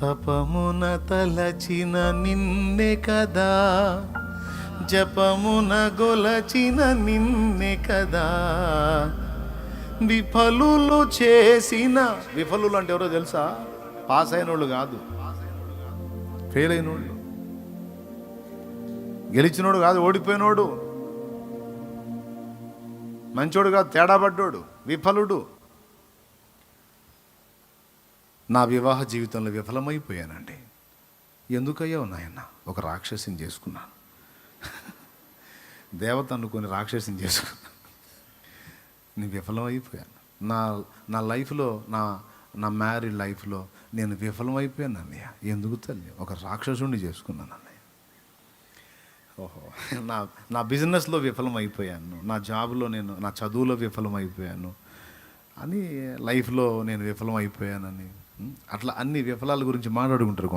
తపమున తలచిన నిన్నే కదా, జపమున గొలచిన నిన్నే కదా, విఫలులు చేసిన. విఫలులు అంటే ఎవరో తెలుసా? పాస్ అయిన వాళ్ళు కాదు, ఫెయిల్ అయినోళ్ళు. గెలిచినోడు కాదు, ఓడిపోయినోడు. మంచోడు కాదు, తేడా పడ్డోడు, విఫలుడు. నా వివాహ జీవితంలో విఫలమైపోయానండి. ఎందుకయ్యో నాయన? ఒక రాక్షసిని చేసుకున్నాను. దేవత అనుకుని రాక్షసిని చేసుకున్నాను. నేను విఫలమైపోయాను. నా నా లైఫ్లో, నా మ్యారీడ్ లైఫ్లో నేను విఫలమైపోయాను అన్నయ్య. ఎందుకు తల్లి? ఒక రాక్షసుని చేసుకున్నాను అన్నయ్య. ఓహో, నా బిజినెస్లో విఫలమైపోయాను, నా జాబ్లో నా చదువులో విఫలమైపోయాను అని, లైఫ్లో నేను విఫలమైపోయానని, అట్లా అన్ని విఫలాల గురించి మాట్లాడుకుంటారు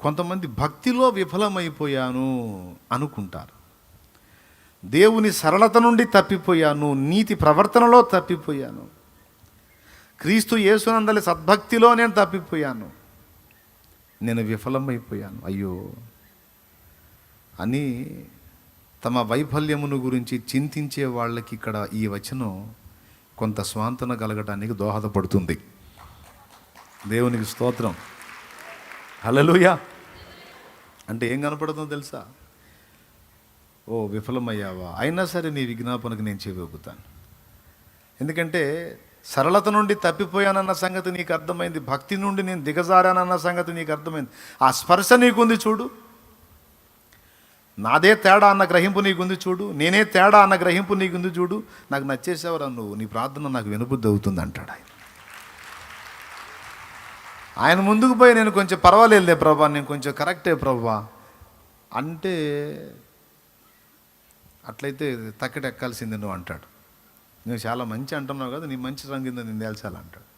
కొంతమంది భక్తిలో విఫలమైపోయాను అనుకుంటారు. దేవుని సరళత నుండి తప్పిపోయాను, నీతి ప్రవర్తనలో తప్పిపోయాను, క్రీస్తు యేసునందలి సద్భక్తిలో నేను తప్పిపోయాను, నేను విఫలమైపోయాను అయ్యో అని తమ వైఫల్యమును గురించి చింతించే వాళ్ళకి ఇక్కడ ఈ వచనం కొంత స్వాంతన కలగటానికి దోహదపడుతుంది. దేవునికి స్తోత్రం, హల్లెలూయా. అంటే ఏం కనపడుతుందో తెలుసా? ఓ విఫలమయ్యావా? అయినా సరే నీ విజ్ఞాపనకు నేను చెవిొగ్గుతాను. ఎందుకంటే సరళత నుండి తప్పిపోయానన్న సంగతి నీకు అర్థమైంది, భక్తి నుండి నేను దిగజారానన్న సంగతి నీకు అర్థమైంది. ఆ స్పర్శ నీకుంది చూడు, నాదే తేడా అన్న గ్రహింపు నీకుంది చూడు, నేనే తేడా అన్న గ్రహింపు నీకుంది చూడు. నాకు నచ్చేసేవరా నువ్వు, నీ ప్రార్థన నాకు వినబుద్ధి అవుతుంది అంటాడు ఆయన ముందుకు పోయి, నేను కొంచెం పర్వాలేదులే ప్రభా, నేను కొంచెం కరెక్టే ప్రభా అంటే, అట్లయితే తక్కటి ఎక్కాల్సింది నువ్వు అంటాడు. నువ్వు చాలా మంచి అంటున్నావు కదా, నీ మంచి రంగింద నేను తేల్చాలంటాడు.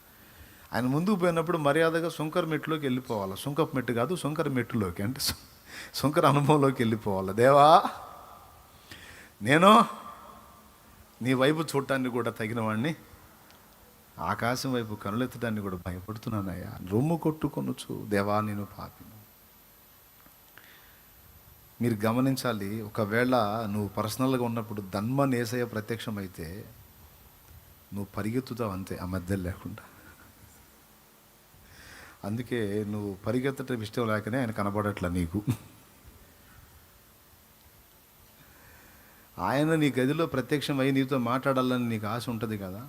ఆయన ముందుకు పోయినప్పుడు మర్యాదగా సుంకర మెట్టులోకి వెళ్ళిపోవాలి. సుంకపు మెట్టు కాదు, సుంకర మెట్టులోకి, అంటే సుంకర అనుభవంలోకి వెళ్ళిపోవాలి. దేవా, నేను నీ వైపు చూడటానికి కూడా తగిన వాడిని, ఆకాశం వైపు కనులెత్తడాన్ని కూడా భయపడుతున్నానయ్యా, రొమ్ము కొట్టుకొనొచ్చు దేవా, నేను పాపిని. మీరు గమనించాలి, ఒకవేళ నువ్వు పర్సనల్గా ఉన్నప్పుడు ధన్మన్ యేసయ్య ప్రత్యక్షమైతే నువ్వు పరిగెత్తుతావు అంతే, ఆ మధ్యలో లేకుండా. అందుకే నువ్వు పరిగెత్తటం ఇష్టం లేకనే ఆయన కనబడట్లా నీకు. ఆయన నీ గదిలో ప్రత్యక్షమై నీతో మాట్లాడాలని నీకు ఆశ ఉంటుంది కదా.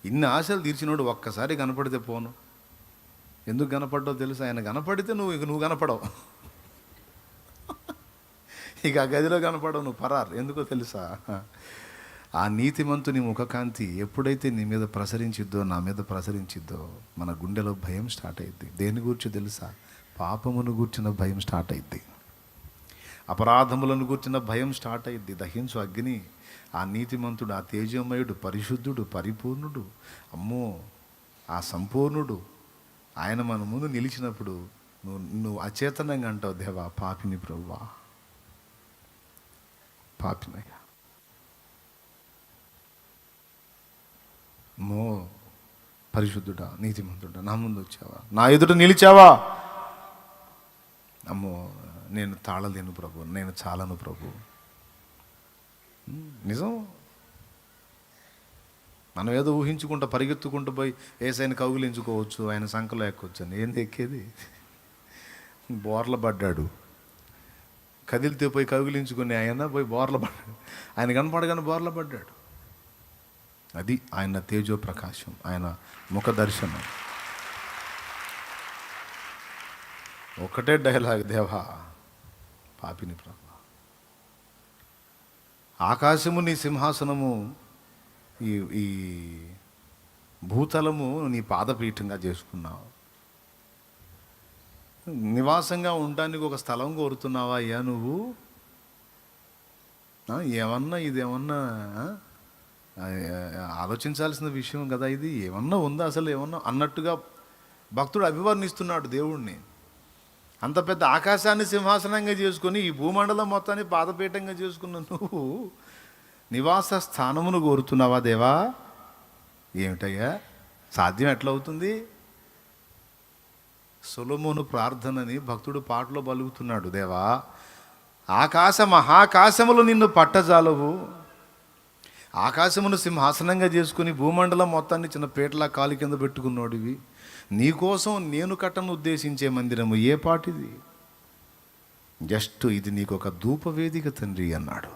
ఇన్ని ఆశలు తీర్చినోడు ఒక్కసారి కనపడితే పోను. ఎందుకు కనపడ్డావు తెలుసా? ఆయన కనపడితే నువ్వు కనపడవు. ఇక ఆ గదిలో కనపడవు, నువ్వు పరారు. ఎందుకో తెలుసా? ఆ నీతిమంతుని ముఖకాంతి ఎప్పుడైతే నీ మీద ప్రసరించిద్దో, నా మీద ప్రసరించిద్దో, మన గుండెలో భయం స్టార్ట్ అయ్యిద్ది. దేని గురించి తెలుసా? పాపమును గూర్చిన భయం స్టార్ట్ అయ్యిద్ది, అపరాధములను గూర్చిన భయం స్టార్ట్ అయ్యిద్ది. దహించు అగ్ని. ఆ నీతిమంతుడు, ఆ తేజోమయుడు, పరిశుద్ధుడు, పరిపూర్ణుడు, అమ్మో ఆ సంపూర్ణుడు, ఆయన మన ముందు నిలిచినప్పుడు నువ్వు అచేతనంగా అంటావు, దేవా పాపిని ప్రభువా, పాపినయ్యా, అమ్మో పరిశుద్ధుడా, నీతిమంతుడా, నా ముందు వచ్చావా, నా ఎదుట నిలిచావా, అమ్మో నేను తాళలేను ప్రభు, నేను చాలను ప్రభు. నిజం. మనం ఏదో ఊహించుకుంటా పరిగెత్తుకుంటూ పోయి ఏసైనా కౌగిలించుకోవచ్చు, ఆయన సంకలో ఎక్కొచ్చు అని. ఏంది ఎక్కేది? బోర్ల పడ్డాడు, కదిలితే పోయి కౌగిలించుకుని ఆయన పోయి బోర్ల పడ్డాడు. ఆయన కనపడగానే బోర్ల పడ్డాడు. అది ఆయన తేజో ప్రకాశం, ఆయన ముఖ దర్శనం. ఒకటే డైలాగ్, దేవా పాపిని ప్రభు. ఆకాశము నీ సింహాసనము, ఈ భూతలము నీ పాదపీఠంగా చేసుకున్నావు. నివాసంగా ఉండడానికి ఒక స్థలం కోరుతున్నావా అయ్యా నువ్వు? ఏమన్నా ఇదేమన్నా ఆలోచించాల్సిన విషయం కదా ఇది. ఏమన్నా ఉందా అసలు? ఏమన్నా అన్నట్టుగా భక్తుడు అభివర్ణిస్తున్నాడు దేవుణ్ణి. అంత పెద్ద ఆకాశాన్ని సింహాసనంగా చేసుకొని ఈ భూమండలం మొత్తాన్ని పాదపీఠంగా చేసుకున్న నువ్వు నివాస స్థానమును కోరుతున్నావా దేవా? ఏమిటయ్యా సాధ్యం ఎట్లా అవుతుంది? సొలొమోను ప్రార్థనని భక్తుడు పాటలో పలుకుతున్నాడు. దేవా, ఆకాశ మహాకాశములు నిన్ను పట్టజాలవు, ఆకాశమును సింహాసనంగా చేసుకుని భూమండలం మొత్తాన్ని చిన్న పీటలా కాలు కింద పెట్టుకున్నాడివి. నీకోసం నేను కట్టను ఉద్దేశించే మందిరము ఏ పాటిది? జస్ట్ ఇది నీకు ఒక ధూపవేదిక తండ్రి అన్నాడు.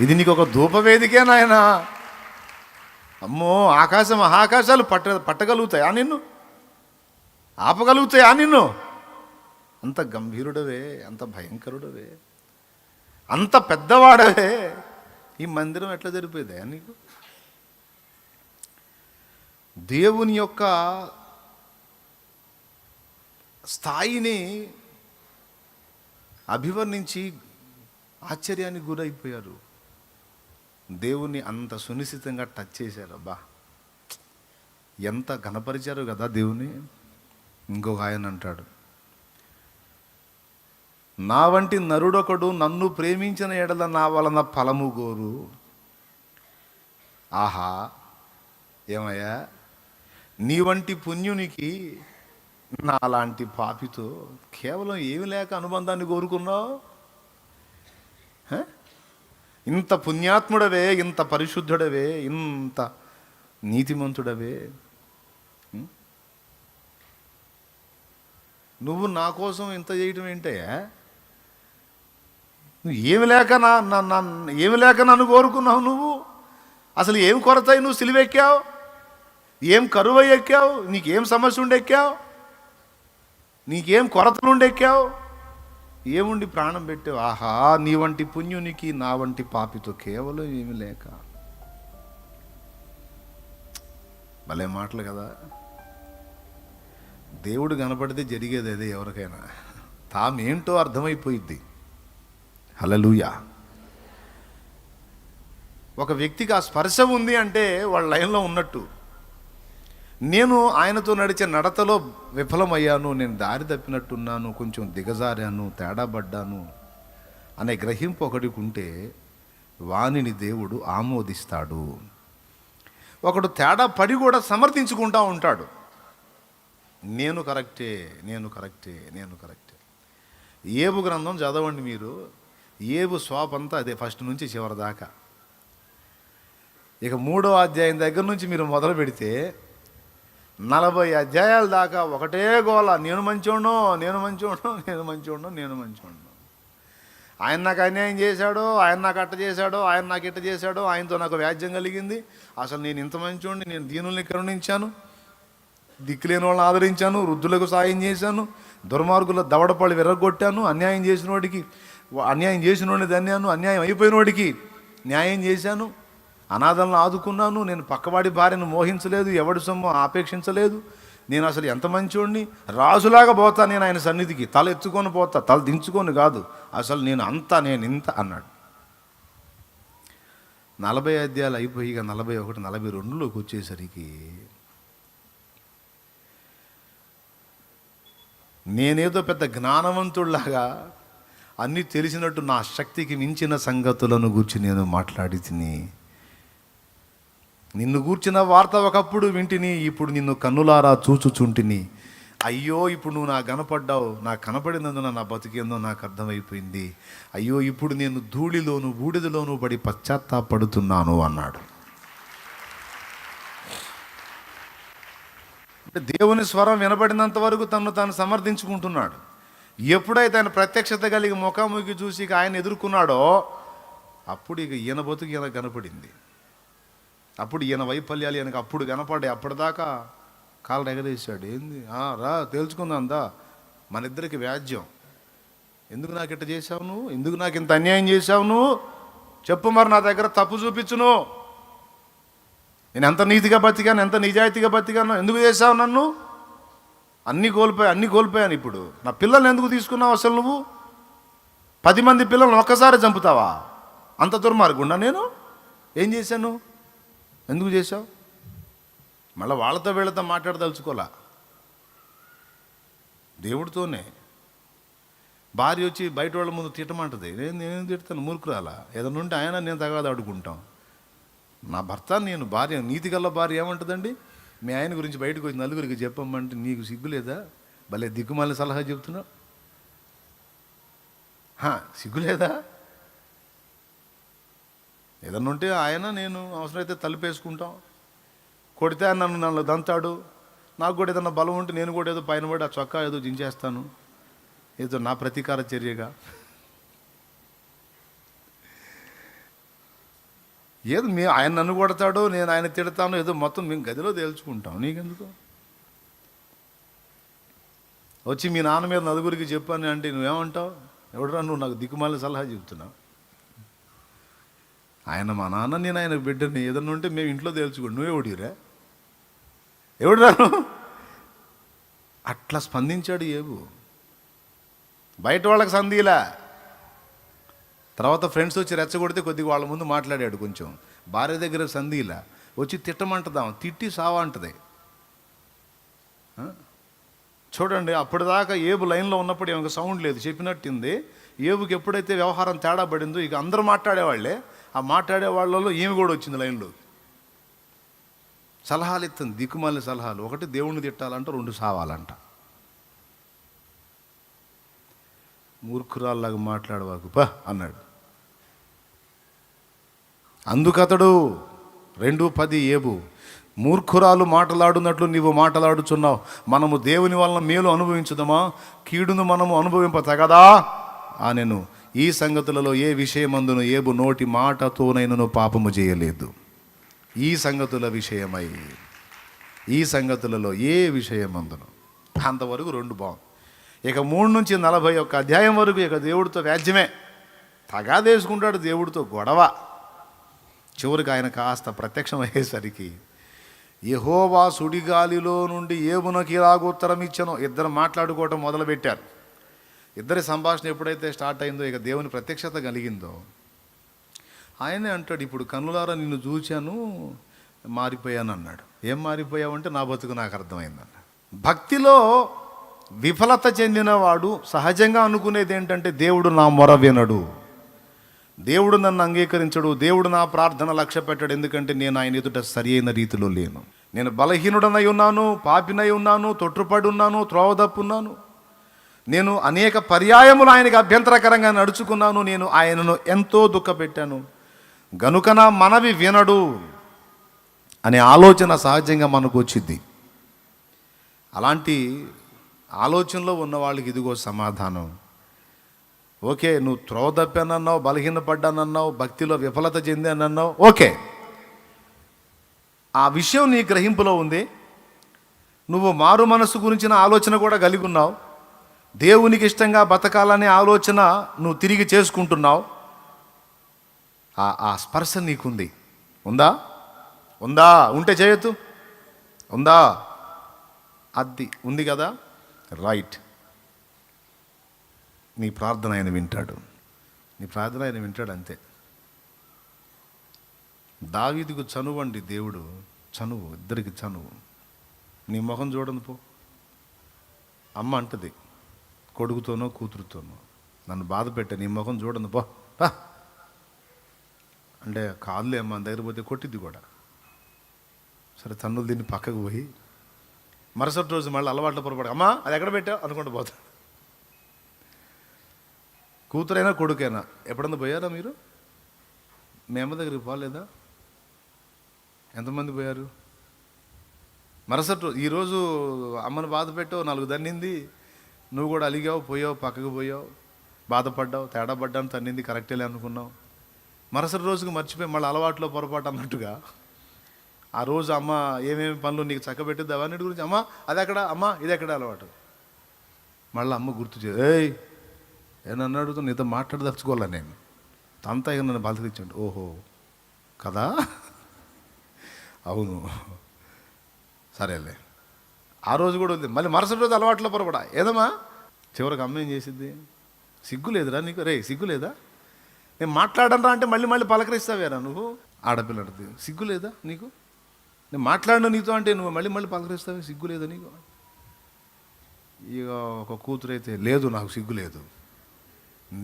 ఇది నీకు ఒక ధూపవేదికే నాయనా. అమ్మో, మహాకాశాలు పట్టగలుగుతాయా నిన్ను? ఆపగలుగుతాయా నిన్ను? అంత గంభీరుడవే, అంత భయంకరుడవే, అంత పెద్దవాడవే. ఈ మందిరం ఎట్లా జరిపోయిందా నీకు? దేవుని యొక్క స్థాయిని అభివర్ణించి ఆశ్చర్యానికి గురైపోయారు. దేవుణ్ణి అంత సునిశ్చితంగా టచ్ చేశారు. అబ్బా, ఎంత ఘనపరిచారు కదా దేవుని. ఇంకొక ఆయన అంటాడు, నా వంటి నరుడొకడు నన్ను ప్రేమించిన ఎడల నా వలన ఫలము గోరు. ఆహా, ఏమయ్యా, నీ వంటి పుణ్యునికి నా లాంటి పాపితో కేవలం ఏమి లేక అనుబంధాన్ని కోరుకున్నావు? ఇంత పుణ్యాత్ముడవే, ఇంత పరిశుద్ధుడవే, ఇంత నీతిమంతుడవే, నువ్వు నా కోసం ఇంత చేయటం ఏంటయ్యా? నువ్వు ఏమి లేక నన్ను కోరుకున్నావు? నువ్వు అసలు ఏం కొరతాయి? నువ్వు సిలువెక్కావు, ఏం కరువై ఎక్కావు? నీకేం సమస్య ఉండి ఎక్కావు? నీకేం కొరత నుండి ఎక్కావు? ఏముండి ప్రాణం పెట్టావు? ఆహా, నీ వంటి పుణ్యునికి నా వంటి పాపితో కేవలం ఏమి లేక. భలే మాటలు కదా. దేవుడు కనపడితే జరిగేది అదే ఎవరికైనా. తామేంటో అర్థమైపోయిద్ది. హల్లెలూయా. ఒక వ్యక్తికి ఆ స్పర్శ ఉంది అంటే వాళ్ళ లైన్లో ఉన్నట్టు. నేను ఆయనతో నడిచే నడతలో విఫలమయ్యాను, నేను దారి తప్పినట్టున్నాను, కొంచెం దిగజారాను, తేడా పడ్డాను అనే గ్రహింపు ఒకటికి ఉంటే వానిని దేవుడు ఆమోదిస్తాడు. ఒకడు తేడా పడి కూడా సమర్థించుకుంటూ ఉంటాడు, నేను కరెక్టే, నేను కరెక్టే, నేను కరెక్టే. ఏబు గ్రంథం చదవండి మీరు. ఏబు స్వాపంతా అదే, ఫస్ట్ నుంచి చివరి దాకా. ఇక 3వ అధ్యాయం దగ్గర నుంచి మీరు మొదలు పెడితే 40 అధ్యాయాల దాకా ఒకటే గోల, నేను మంచోడు, నేను మంచోడు, నేను మంచోడు, నేను మంచోడు. ఆయన నాకు అన్యాయం చేశాడో, ఆయన నాకు అట్ట చేశాడో, ఆయన నాకు ఇట్ట చేశాడో, ఆయనతో నాకు వ్యాజ్యం కలిగింది, అసలు నేను ఇంత మంచోడిని, నేను దీనుల్ని కరుణించాను, దిక్కులేని వాళ్ళని ఆదరించాను, వృద్ధులకు సాయం చేశాను, దుర్మార్గుల దవడపాళ్ళు విరగొట్టాను, అన్యాయం చేసినోడిని ధన్యాను, అన్యాయం అయిపోయినోడికి న్యాయం చేశాను, అనాథలను ఆదుకున్నాను, నేను పక్కవాడి భార్యను మోహించలేదు, ఎవడి సొమ్ము ఆపేక్షించలేదు, నేను అసలు ఎంత మంచోడిని, రాజులాగా పోతా నేను ఆయన సన్నిధికి, తల ఎత్తుకొని పోతా, తల దించుకొని కాదు, అసలు నేను ఇంత అన్నాడు. 40 అధ్యాయాలు అయిపోయి ఇక 41, 42లోకి వచ్చేసరికి నేనేదో పెద్ద జ్ఞానవంతుడిలాగా అన్నీ తెలిసినట్టు నా శక్తికి మించిన సంగతులను గూర్చి నేను మాట్లాడి తిని, నిన్ను గూర్చిన వార్త ఒకప్పుడు వింటిని, ఇప్పుడు నిన్ను కన్నులారా చూచుచుంటిని. అయ్యో, ఇప్పుడు నువ్వు నాకు కనపడ్డావు, నాకు కనపడినందున నా బతికేందో నాకు అర్థమైపోయింది. అయ్యో, ఇప్పుడు నేను ధూళిలోను బూడిదలోను పడి పశ్చాత్తాపడుతున్నాను అన్నాడు. అంటే దేవుని స్వరం వినబడినంత వరకు తను తాను సమర్థించుకుంటున్నాడు. ఎప్పుడైతే ఆయన ప్రత్యక్షత కలిగి ముఖాముఖి చూసి ఇక ఆయన ఎదుర్కొన్నాడో అప్పుడు ఇక ఈయన బతుకు ఈయన కనపడింది. అప్పుడు ఈయన వైఫల్యాలు ఈయనకు అప్పుడు కనపడ్డాయి. అప్పటిదాకా కాళ్ళు ఎగరేసాడు. ఏంది రా తేల్చుకుందా, మన ఇద్దరికి వ్యాజ్యం, ఎందుకు నాకు ఇట్ట చేశావు నువ్వు, ఎందుకు నాకు ఇంత అన్యాయం చేశావు నువ్వు, చెప్పు మరి, నా దగ్గర తప్పు చూపించును, నేను ఎంత నీతిగా బతికాను, ఎంత నిజాయితీగా బతికాను, ఎందుకు చేశావు నన్ను, అన్నీ కోల్పోయాను. ఇప్పుడు నా పిల్లల్ని ఎందుకు తీసుకున్నావు, అసలు నువ్వు 10 మంది పిల్లల్ని ఒక్కసారి చంపుతావా, అంత దుర్మార్గుండా నేను, ఏం చేశాను, ఎందుకు చేశావు? మళ్ళీ వాళ్ళతో వీళ్ళతో మాట్లాడదలుచుకోలే, దేవుడితోనే. భార్య వచ్చి బయట వాళ్ళ ముందు తిట్టమంటది, నేనేం తిడతాను, మూర్ఖురాలా, ఏదైనా ఉంటే ఆయన నేను తగాదాడుకుంటాం. నా భర్త, నేను భార్య, నీతి గల భార్య ఏమంటుందండి, మీ ఆయన గురించి బయటకు వచ్చి నలుగురికి చెప్పమంటే నీకు సిగ్గు లేదా? భలే దిక్కుమాలిన సలహా చెప్తున్నావు. సిగ్గు లేదా? ఏదన్నా ఉంటే ఆయన నేను అవసరమైతే తలుపేసుకుంటాం. కొడితే నన్ను దంతాడు. నాకు కూడా ఏదన్నా బలం ఉంటే నేను కూడా ఏదో పైన పడి ఆ చొక్కా ఏదో జించేస్తాను, ఏదో నా ప్రతీకార చర్యగా. ఏదో ఆయన నన్ను కొడతాడు, నేను ఆయన తిడతాను, ఏదో మొత్తం మేము గదిలో తేల్చుకుంటాం. నీకెందుకు? వచ్చి మీ నాన్న మీద నలుగురికి చెప్పాను అంటే నువ్వేమంటావు? ఎవడరా నువ్వు నాకు దిక్కుమాలిన సలహా చెప్తున్నావు? ఆయన మా నాన్న, నేను ఆయన బిడ్డని. ఏదన్నా ఉంటే మేము ఇంట్లో తేల్చుకోండి. నువ్వే ఓడిరా? ఎవడురా? అట్లా స్పందించాడు ఏబు. బయట వాళ్ళకి సంధిలా. తర్వాత ఫ్రెండ్స్ వచ్చి రెచ్చగొడితే కొద్దిగా వాళ్ళ ముందు మాట్లాడాడు. కొంచెం భార్య దగ్గర సంధిలా వచ్చి తిట్టమంటదాం, తిట్టి సావా అంటది. చూడండి, అప్పటిదాకా ఏబు లైన్లో ఉన్నప్పుడు ఏమో సౌండ్ లేదు, చెప్పినట్టుంది. ఏబుకి ఎప్పుడైతే వ్యవహారం తేడా పడిందో ఇక అందరూ మాట్లాడేవాళ్లే. ఆ మాట్లాడే వాళ్ళలో ఈమె కూడా వచ్చింది లైన్లో. సలహాలు ఇస్తుంది, దిక్కుమాలిన సలహాలు. ఒకటి దేవుణ్ణి తిట్టాలంట, రెండు సావాలంట. మూర్ఖురాల్లాగా మాట్లాడవాకు పా అన్నాడు. అందుకతడు 2:10 ఏబు, మూర్ఖురాలు మాటలాడున్నట్లు నీవు మాటలాడుచున్నావు. మనము దేవుని వలన మేలు అనుభవించుదామా, కీడును మనము అనుభవింప తగదా అనెను. ఈ సంగతులలో ఏ విషయమందును ఏబు నోటి మాటతోనైనను పాపము చేయలేదు. ఈ సంగతుల విషయమై, ఈ సంగతులలో ఏ విషయమందును. అంతవరకు 2 బాగుంది. ఇక 3 నుంచి 41 అధ్యాయం వరకు ఇక దేవుడితో వ్యాజ్యమే. తగాదేసుకుంటాడు దేవుడితో, గొడవ. చివరికి ఆయన కాస్త ప్రత్యక్షం అయ్యేసరికి యెహోవా సుడిగాలిలో నుండి ఏబునకి ఇలాగ ఉత్తరం ఇచ్చెను. ఇద్దరు మాట్లాడుకోవటం మొదలుపెట్టారు. ఇద్దరి సంభాషణ ఎప్పుడైతే స్టార్ట్ అయిందో, ఇక దేవుని ప్రత్యక్షత కలిగిందో, ఆయనే అంటాడు, ఇప్పుడు కన్నులారా నిన్ను చూశాను, మారిపోయాను అన్నాడు. ఏం మారిపోయావంటే నా బతుకు నాకు అర్థమైందన్న. భక్తిలో విఫలత చెందినవాడు సహజంగా అనుకునేది ఏంటంటే దేవుడు నా మొర వినడు, దేవుడు నన్ను అంగీకరించడు, దేవుడు నా ప్రార్థన లక్ష్య పెట్టడు. ఎందుకంటే నేను ఆయన ఎదుట సరి అయిన రీతిలో లేను. నేను బలహీనుడనై ఉన్నాను, పాపినై ఉన్నాను, తొట్టుపడి ఉన్నాను, త్రోవదప్పున్నాను. నేను అనేక పర్యాయములు ఆయనకి అభ్యంతరకరంగా నడుచుకున్నాను. నేను ఆయనను ఎంతో దుఃఖపెట్టాను, గనుక నా మనవి వినడు అనే ఆలోచన సహజంగా మనకు వచ్చింది. అలాంటి ఆలోచనలో ఉన్న వాళ్ళకి ఇదిగో సమాధానం. ఓకే, నువ్వు త్రోవ తప్పానన్నావు, బలహీనపడ్డానన్నావు, భక్తిలో విఫలత చెందానన్నావు, ఓకే, ఆ విషయం నీ గ్రహింపులో ఉంది. నువ్వు మారు మనసు గురించిన ఆలోచన కూడా కలిగి ఉన్నావు. దేవునికి ఇష్టంగా బతకాలనే ఆలోచన నువ్వు తిరిగి చేసుకుంటున్నావు. ఆ స్పర్శ నీకుంది. ఉందా? ఉందా? ఉంటే చేయొద్దు. ఉందా? అది ఉంది కదా, రైట్. నీ ప్రార్థన ఆయన వింటాడు. నీ ప్రార్థన ఆయన వింటాడు, అంతే. దావీదుకు చనువండి దేవుడు, చనువు, ఇద్దరికి చనువు. నీ ముఖం చూడను పో. అమ్మ అంటది కొడుకుతోనో కూతురుతోనో, నన్ను బాధ పెట్టే, నీ ముఖం చూడను పో అంటే, కాదులే అమ్మ దగ్గర పోతే కొట్టిద్ది కూడా. సరే తన్నులు దీన్ని పక్కకు పోయి మరుసటి రోజు మళ్ళీ అలవాట్ల పొరపాటు, అమ్మా అది ఎక్కడ పెట్టావు అనుకుంటూ పోతాడు. కూతురైనా కొడుకైనా ఎప్పుడన్నా పోయారా మీరు? మీ అమ్మ దగ్గరికి పోలేదా? ఎంతమంది పోయారు? మరుసటి రోజు, ఈరోజు అమ్మను బాధ పెట్టావు, 4 దన్నింది, నువ్వు కూడా అలిగావు, పోయావు, పక్కకు పోయావు, బాధపడ్డావు, తేడా పడ్డాను, తన్నింది, కరెక్టేలే అనుకున్నావు. మరుసటి రోజుకి మర్చిపోయి మళ్ళీ అలవాట్లో పొరపాటు అన్నట్టుగా ఆ రోజు అమ్మ ఏమేమి పనులు నీకు చక్కబెట్టిద్ది అవన్నిటి గురించి, అమ్మ అది ఎక్కడ, అమ్మ ఇది ఎక్కడ అలవాటు. మళ్ళీ అమ్మ గుర్తు ఏయ్ ఏనన్ను అడుగుతూ నీతో మాట్లాడదలుచుకోవాలా నేను, అంతా ఇక నన్ను బలకరించండి. ఓహో కదా, అవును, సరేలే. ఆ రోజు కూడా ఉంది. మళ్ళీ మరుసటి రోజు అలవాట్లో పొరపడా ఏదమ్మా. చివరికి అమ్మ ఏం చేసిద్ది? సిగ్గు లేదురా నీకు? రే సిగ్గు లేదా? నేను మాట్లాడనరా అంటే మళ్ళీ మళ్ళీ పలకరిస్తావేరా నువ్వు? ఆడపిల్లడిది సిగ్గు లేదా నీకు? నేను మాట్లాడిన నీతో అంటే నువ్వు మళ్ళీ మళ్ళీ పలకరిస్తావే, సిగ్గు లేదా నీకు? ఇక ఒక కూతురు అయితే లేదు నాకు సిగ్గు లేదు.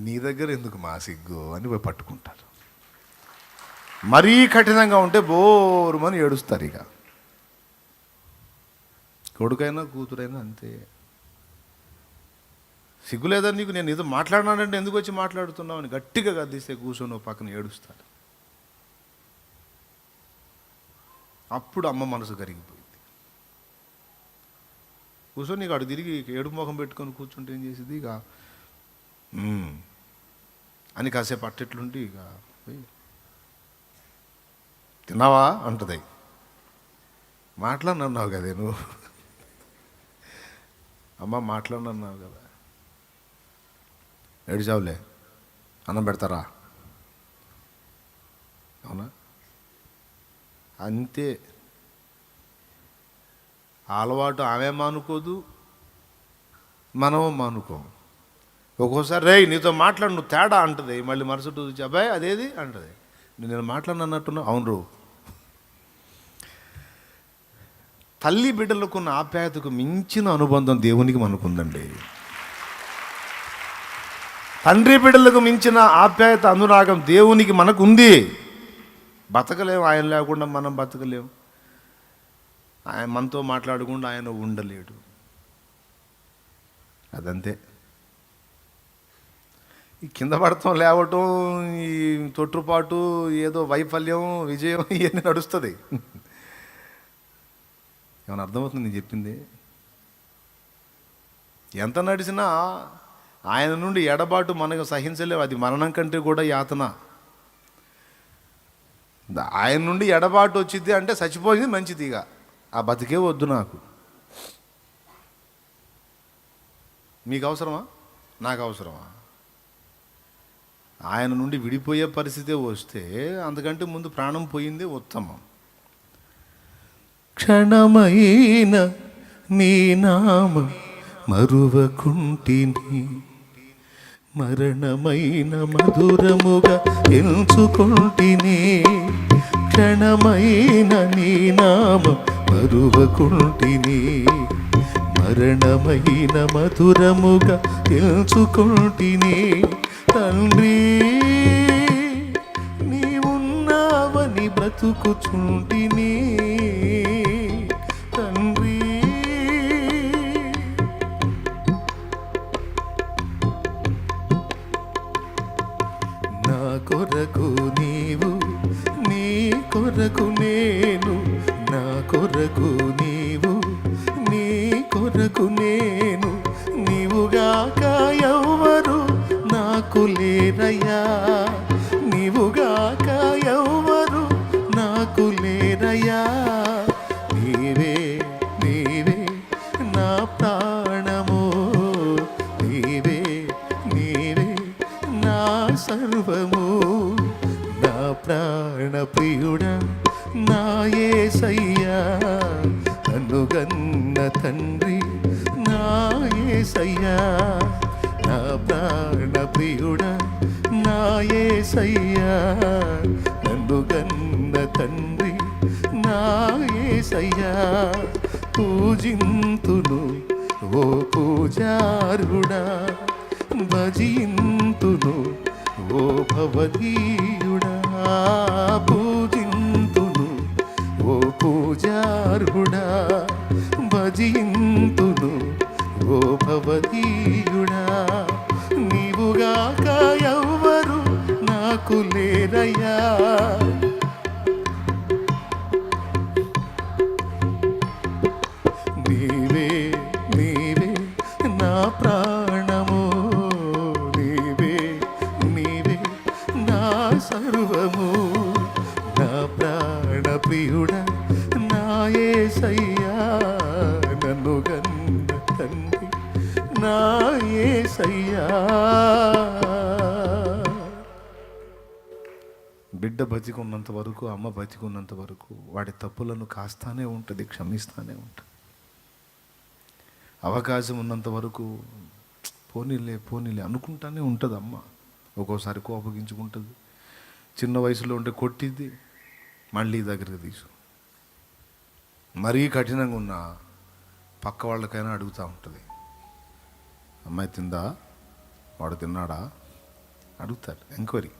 నీ దగ్గర ఎందుకు మా సిగ్గు అని పోయి పట్టుకుంటారు. మరీ కఠినంగా ఉంటే బోరుమని ఏడుస్తారు. ఇక కొడుకైనా కూతురైనా అంతే. సిగ్గులేదా నీకు? నేను ఏదో మాట్లాడినానంటే ఎందుకు వచ్చి మాట్లాడుతున్నావు అని గట్టిగా గద్దిస్తే కూర్చొని పక్కన ఏడుస్తాడు. అప్పుడు అమ్మ మనసు కరిగిపోయింది. కూర్చొని నీకు అడు తిరిగి ఏడు ముఖం పెట్టుకొని కూర్చుంటే ఏం చేసేది? ఇక అని కాసేపు అట్టెట్లుండి ఇక తిన్నావా అంటది. మాట్లాడినన్నావు కదే నువ్వు, అమ్మ మాట్లాడినన్నావు కదా, ఏడిచావులే, అన్నం పెడతారా, అవునా? అంతే. అలవాటు ఆమె మానుకోదు, మనం మానుకోం. ఒక్కోసారి రేయ్ నీతో మాట్లాడు నువ్వు తేడా అంటది, మళ్ళీ మరుసటి రోజు అబ్బాయి అదేది అంటది. నేను మాట్లాడినట్టున్నా. అవును. తల్లి బిడ్డలకున్న ఆప్యాయతకు మించిన అనుబంధం దేవునికి మనకుందండి. తండ్రి బిడ్డలకు మించిన ఆప్యాయత, అనురాగం దేవునికి మనకుంది. బతకలేము ఆయన లేకుండా, మనం బతకలేము. ఆయన మనతో మాట్లాడకుండా ఆయన ఉండలేడు. అదంతే. ఈ కింద పడటం, లేవటం, ఈ తొట్టుపాటు, ఏదో వైఫల్యం, విజయం ఇవన్నీ నడుస్తుంది. ఏమైనా అర్థమవుతుంది నేను చెప్పింది? ఎంత నడిచినా ఆయన నుండి ఎడబాటు మనకు సహించలేవు. అది మరణం కంటే కూడా యాతన. ఆయన నుండి ఎడబాటు వచ్చింది అంటే చచ్చిపోయింది మంచిది. ఇక ఆ బతికే వద్దు నాకు. మీకు అవసరమా? నాకు అవసరమా? ఆయన నుండి విడిపోయే పరిస్థితే వస్తే అంతకంటే ముందు ప్రాణం పోయిందే ఉత్తమం. క్షణమైన నీ నామ మరువకుంటిని, మరణమైన మధురముగా ఎంచుకుంటిని. క్షణమైన నీ నామ మరువకుంటిని, మరణమైన మధురముగా ఎంచుకుంటిని. తండ్రి నీవున్నావని బ్రతుకుచుంటిని. తండ్రి నా కొరకు నీవు, నీ కొరకు నేను, నా కొరకు నీవు, నీ కొరకు నేను. నీవుగాక ఎవ్వరు నాకు లేరయ్యా, నీవుగాక ఎవ్వరు నాకు లేరయ్యా. నీవే నీవే నా ప్రాణము, నీవే నీవే నా సర్వము. నా ప్రాణ ప్రియుడా నా యేసయ్యా, నన్నుగన్న తండ్రి నా యేసయ్యా. నా ప్రాణ ప్రియుడా నా యేసయ్యా, నన్నుగన్న తండ్రి నా యేసయ్యా. పూజింతును ఓ పూజారుడా, భజింతును ఓ భవదీయుడా. పూజింతును ఓ పూజారుడా, భజింతును ఓ భవదీయుడా. నీవుగాక ఎవ్వరు నాకు లేరయ్యా. నీవే నీవే నా ప్రాణము, నీవే నీవే నా సర్వము. నా ప్రాణ ప్రియుడా నా యేసయ్యా, నన్నుగన్న తండ్రి నా యేసయ్యా. బిడ్డ బతికున్నంత వరకు, అమ్మ బతికున్నంత వరకు వాడి తప్పులను కాస్తానే ఉంటుంది, క్షమిస్తానే ఉంటుంది. అవకాశం ఉన్నంత వరకు పోనీలే పోనీలే అనుకుంటానే ఉంటుంది అమ్మ. ఒక్కోసారి కోపగించుకుంటుంది, చిన్న వయసులో ఉంటే కొట్టిద్ది, మళ్ళీ దగ్గరికి తీసు. మరీ కఠినంగా ఉన్న పక్క వాళ్ళకైనా అడుగుతూ ఉంటుంది, అమ్మాయి తిందా, వాడు తిన్నాడా అడుగుతారు. ఎంక్వైరీ.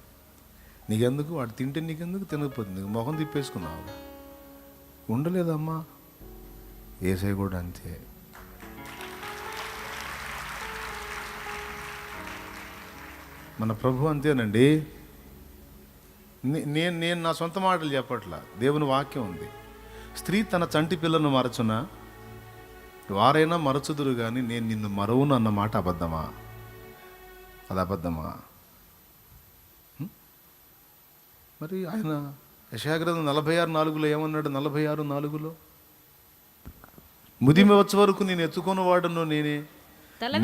నీకెందుకు, వాడు తింటే నీకెందుకు, తినకపోతుంది, నీకు మొహం తిప్పేసుకున్నావు, ఉండలేదమ్మా యేసయ్య కూడా అంతే. మన ప్రభు అంతేనండి. నేను నేను నా సొంత మాటలు చెప్పట్లా, దేవుని వాక్యం ఉంది. స్త్రీ తన చంటి పిల్లను మరచునా, వారైనా మరచుదురు కానీ నేను నిన్ను మరవును అన్న మాట అబద్ధమా? అది అబద్ధమా? మరి ఆయన యెషయా గ్రంథం 46:4 ఏమన్నాడు? 46:4 ముదిమి వచ్చే వరకు నేను ఎత్తుకొని వాడును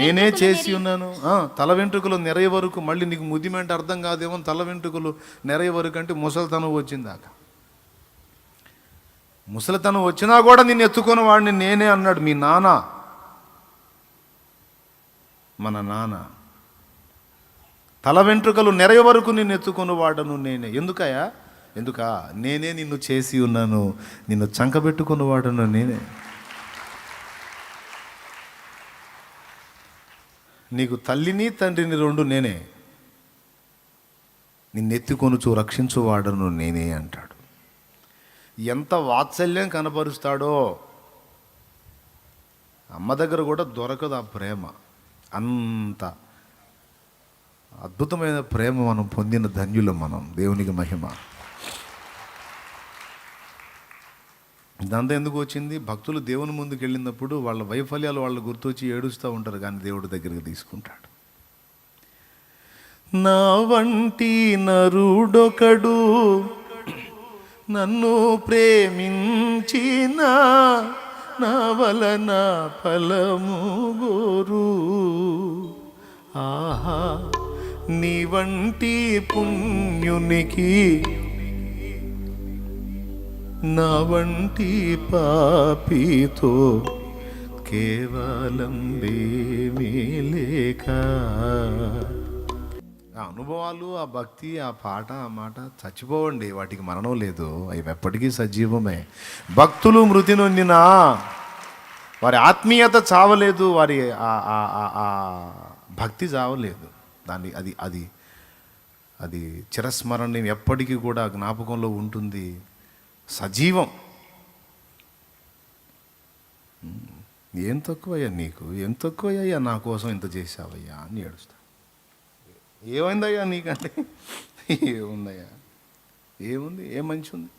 నేనే చేసి ఉన్నాను. తల వెంట్రుకలు నెరయ వరకు, మళ్ళీ నీకు ముదిమి అంటే అర్థం కాదేమో, తల వెంట్రుకలు నెరయ వరకు అంటే ముసలితనం వచ్చిందాక. ముసలితనం వచ్చినా కూడా నిన్ను ఎత్తుకొని వాడిని నేనే అన్నాడు మీ నాన్న, మన నాన్న. తల వెంట్రుకలు నెరయ వరకు నిన్ను ఎత్తుకొని వాడను నేనే. ఎందుకా? నేనే నిన్ను చేసి ఉన్నాను, నిన్ను చంకబెట్టుకొని వాడను నేనే. నీకు తల్లిని తండ్రిని రెండు నేనే, నిన్నెత్తుకొనుచు రక్షించు వాడను నేనే అంటాడు. ఎంత వాత్సల్యం కనపరుస్తాడో. అమ్మ దగ్గర కూడా దొరకదు ఆ ప్రేమ. అంత అద్భుతమైన ప్రేమ మనం పొందిన ధన్యులం మనం. దేవునికి మహిమ. ఇదంతా ఎందుకు వచ్చింది? భక్తులు దేవుని ముందుకు వెళ్ళినప్పుడు వాళ్ళ వైఫల్యాలు వాళ్ళు గుర్తొచ్చి ఏడుస్తూ ఉంటారు, కానీ దేవుడి దగ్గరికి తీసుకుంటాడు. నా వంటి నరుడొకడు నన్ను ప్రేమించిన, నా వలన ఫలము గోరు. ఆహా, నీ వంటి పుణ్యునికి నా వంటి పాపితో కేవలం ఏమీ లేక. ఆ అనుభవాలు, ఆ భక్తి, ఆ పాట, ఆ మాట చచ్చిపోవండి, వాటికి మరణం లేదు, అవి ఎప్పటికీ సజీవమే. భక్తులు మృతి నొందిన వారి ఆత్మీయత చావలేదు, వారి భక్తి చావలేదు. దాన్ని అది చిరస్మరణం, ఎప్పటికీ కూడా జ్ఞాపకంలో ఉంటుంది, సజీవం. ఏం తక్కువయ్యా నీకు, ఏం తక్కువయ్యా నా కోసం ఇంత చేసావయ్యా అని ఏడుస్తా. ఏమైందయ్యా నీకంటే? ఏముందయ్యా, ఏముంది, ఏం మంచి ఉంది?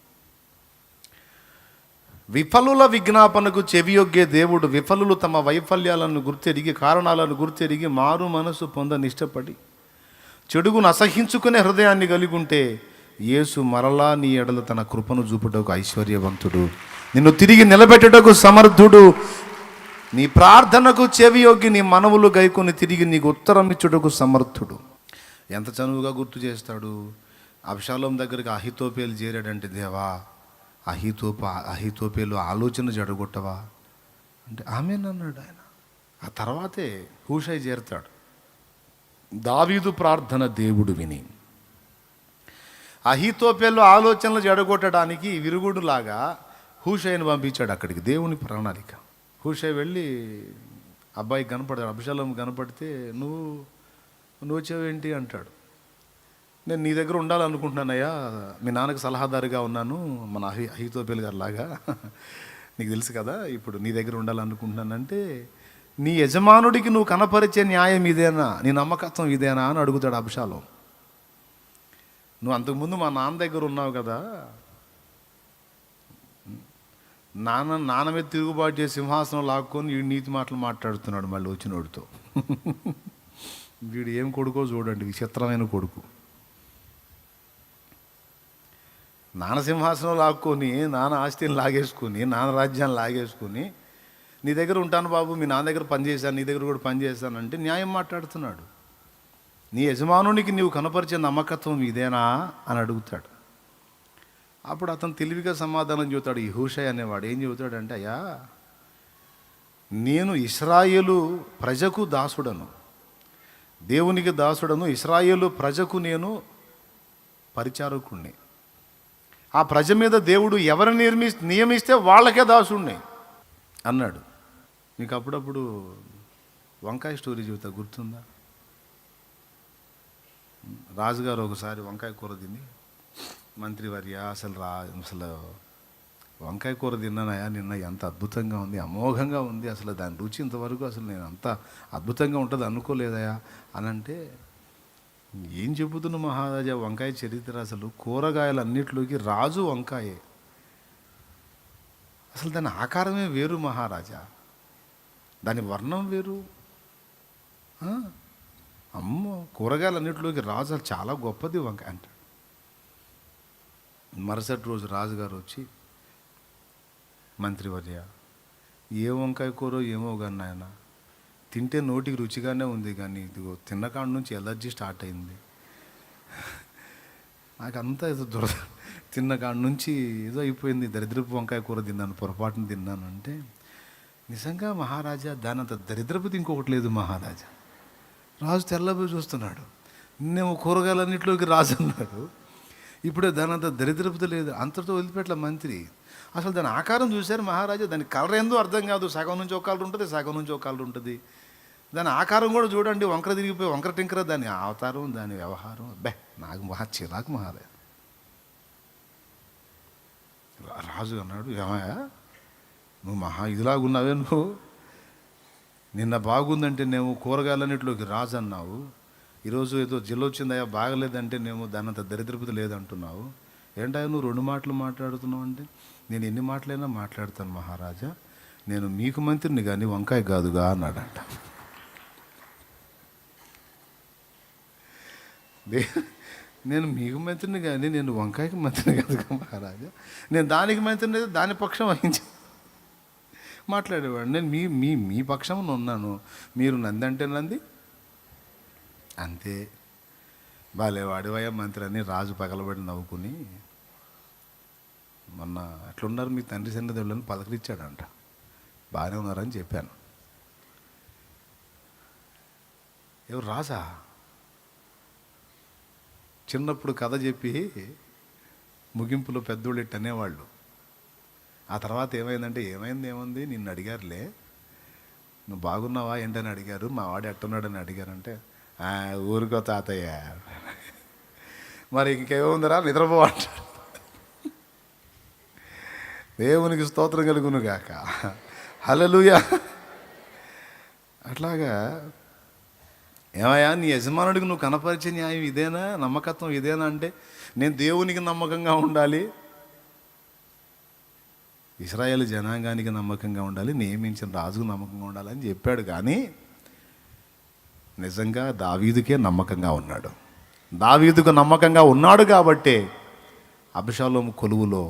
విఫలుల విజ్ఞాపనకు చెవియొగ్గే దేవుడు. విఫలులు తమ వైఫల్యాలను గుర్తెరిగి, కారణాలను గుర్తెరిగి, మారు మనసు పొందనిష్టపడి చెడుగును అసహించుకునే హృదయాన్ని కలిగి ఉంటే యేసు మరలా నీ ఎడల తన కృపను చూపుటకు ఐశ్వర్యవంతుడు, నిన్ను తిరిగి నిలబెట్టుటకు సమర్థుడు. నీ ప్రార్థనకు చెవియొగ్గి నీ మనవులు గైకొని తిరిగి నీకు ఉత్తరం ఇచ్చుటకు సమర్థుడు. ఎంత చనువుగా గుర్తు చేస్తాడు. అబ్షాలోం దగ్గరికి అహీతోపేలు చేరాడంటే, దేవా అహీతోపేలు ఆలోచన జడగొట్టవా అంటే ఆమెనన్నాడు ఆయన. ఆ తర్వాతే హూషై చేరుతాడు. దావీదు ప్రార్థన దేవుడు విని అహీతోపేలు ఆలోచనలు జడగొట్టడానికి విరుగుడులాగా హూషైని పంపించాడు అక్కడికి. దేవుని ప్రణాళిక. హూషై వెళ్ళి అబ్బాయికి కనపడతాడు, అబ్షాలోం కనపడితే నువ్వు వచ్చావేంటి అంటాడు. నేను నీ దగ్గర ఉండాలనుకుంటున్నానయ్యా, మీ నాన్నకు సలహాదారుగా ఉన్నాను, మన అహీతోపేలు గారు లాగా, నీకు తెలుసు కదా, ఇప్పుడు నీ దగ్గర ఉండాలనుకుంటున్నానంటే, నీ యజమానుడికి నువ్వు కనపరిచే న్యాయం ఇదేనా, నీ నమ్మకత్వం ఇదేనా అని అడుగుతాడు అబ్షాలోం. నువ్వు అంతకుముందు మా నాన్న దగ్గర ఉన్నావు కదా, నాన్న మీద తిరుగుబాటు చేసి సింహాసనం లాక్కొని వీడు నీతి మాటలు మాట్లాడుతున్నాడు మళ్ళీ వచ్చినోడితో. వీడు ఏం కొడుకో చూడండి, విచిత్రమైన కొడుకు. నాన్న సింహాసనం లాక్కొని, నాన్న ఆస్తిని లాగేసుకొని, నాన్న రాజ్యాన్ని లాగేసుకొని, నీ దగ్గర ఉంటాను బాబు, మీ నాన్న దగ్గర పనిచేశాను, నీ దగ్గర కూడా పనిచేశానంటే న్యాయం మాట్లాడుతున్నాడు. నీ యజమానునికి నీవు కనపరిచే నమ్మకత్వం ఇదేనా అని అడుగుతాడు. అప్పుడు అతను తెలివిగా సమాధానం చెబుతాడు. ఈ హూషై అనేవాడు ఏం చెబుతాడంటే, అయ్యా, నేను ఇశ్రాయేలు ప్రజకు దాసుడను, దేవునికి దాసుడను, ఇశ్రాయేలు ప్రజకు నేను పరిచారకుణ్ణి. ఆ ప్రజ మీద దేవుడు ఎవరిని నియమిస్తే వాళ్ళకే దాసుణ్ణి అన్నాడు. మీకు అప్పుడప్పుడు వంకాయ స్టోరీ చెబుతా, గుర్తుందా? రాజుగారు ఒకసారి వంకాయ కూర తిని, మంత్రివర్య అసలు వంకాయ కూర తిన్నానయా నిన్న, ఎంత అద్భుతంగా ఉంది, అమోఘంగా ఉంది, అసలు దాని రుచి ఇంతవరకు అసలు నేను అంత అద్భుతంగా ఉంటుంది అనుకోలేదయా అని అంటే, ఏం చెబుతున్న మహారాజా, వంకాయ చరిత్ర అసలు కూరగాయలన్నిటిలోకి రాజు వంకాయే. అసలు దాని ఆకారమే వేరు మహారాజా, దాని వర్ణం వేరు. అమ్మో, కూరగాయలన్నిటిలోకి రాజు అసలు చాలా గొప్పది వంకాయ అంటాడు. మరుసటి రోజు రాజుగారు వచ్చి, మంత్రివర్య, ఏ వంకాయ కూర ఏమో కానీ ఆయన తింటే నోటికి రుచిగానే ఉంది, కానీ ఇదిగో తిన్నకాడ నుంచి ఎలర్జీ స్టార్ట్ అయింది, నాకు అంతా ఏదో తిన్నకాడ నుంచి ఏదో అయిపోయింది, దరిద్రపు వంకాయ కూర తిన్నాను, పొరపాటున తిన్నాను అంటే, నిజంగా మహారాజా దానంత దరిద్రపు ఇంకొకటి లేదు మహారాజా. రాజు తెల్లబోయి చూస్తున్నాడు, నిన్నేమో కూరగాయలన్నింటిలోకి రాజు అన్నాడు, ఇప్పుడే దానంత దరిద్రపుత లేదు. అంతటితో వదిలిపెట్ల మంత్రి. అసలు దాని ఆకారం చూశారు మహారాజా, దాని కలర్ ఏందో అర్థం కాదు, సగం నుంచి ఒక కలర్ ఉంటుంది, సగం నుంచి ఒక కలర్ ఉంటుంది. దాని ఆకారం కూడా చూడండి, వంకర తిరిగిపోయి వంకర టింకర, దాని అవతారం, దాని వ్యవహారం, నాకు చిరాకు మహారాజా. రాజు అన్నాడు, ఏమయ్యా నువ్వు ఇదిలాగున్నావే నువ్వు, నిన్న బాగుందంటే నేను కూరగాయలన్నింటిలోకి రాజు అన్నావు, ఈరోజు ఏదో జిల్లు వచ్చిందయ్యా బాగలేదంటే నేను దానంత దరిద్రపతి లేదంటున్నావు, ఏంటయ్యా నువ్వు 2 మాటలు మాట్లాడుతున్నావు అంటే, నేను ఎన్ని మాటలైనా మాట్లాడతాను మహారాజా, నేను మీకు మంత్రిని కానీ వంకాయ కాదుగా అన్నాడంట. నేను మీకు మంత్రిని కానీ నేను వంకాయకి మంత్రిని కాదుగా మహారాజా, నేను దానికి మంత్రిని దాని పక్షం వహించి మాట్లాడేవాడు, నేను మీ పక్షం ఉన్నాను, మీరు నంది అంటే నంది అంతే. బాలేవాడివయ్యా మంత్రి అని రాజు పగలబడి నవ్వుకుని, మొన్న ఎట్లున్నారు మీ తండ్రి సన్నిధిని పలకరించాడంట, బాగానే ఉన్నారని చెప్పాను. ఎవరు రాజా? చిన్నప్పుడు కథ చెప్పి ముగింపులో పెద్దోళ్ళు ఇట్టు అనేవాళ్ళు. ఆ తర్వాత ఏమైందంటే, ఏముంది నిన్ను అడిగారులే, నువ్వు బాగున్నావా ఏంటని అడిగారు, మా వాడు ఎట్టున్నాడని అడిగారంటే, ఊరుకో తాతయ్య, మరి ఇంకేముందిరా నిద్రపో అంటాడు. దేవునికి స్తోత్రం కలుగును గాక, హల్లెలూయా. అట్లాగా ఏమయ్యా నీ యజమానుడికి నువ్వు కనపరిచే న్యాయం ఇదేనా, నమ్మకత్వం ఇదేనా అంటే, నేను దేవునికి నమ్మకంగా ఉండాలి, ఇశ్రాయేలు జనాంగానికి నమ్మకంగా ఉండాలి, నియమించిన రాజుకు నమ్మకంగా ఉండాలని చెప్పాడు. కానీ నిజంగా దావీదుకే నమ్మకంగా ఉన్నాడు. దావీదుకు నమ్మకంగా ఉన్నాడు కాబట్టే అబ్షాలోము కొలువులో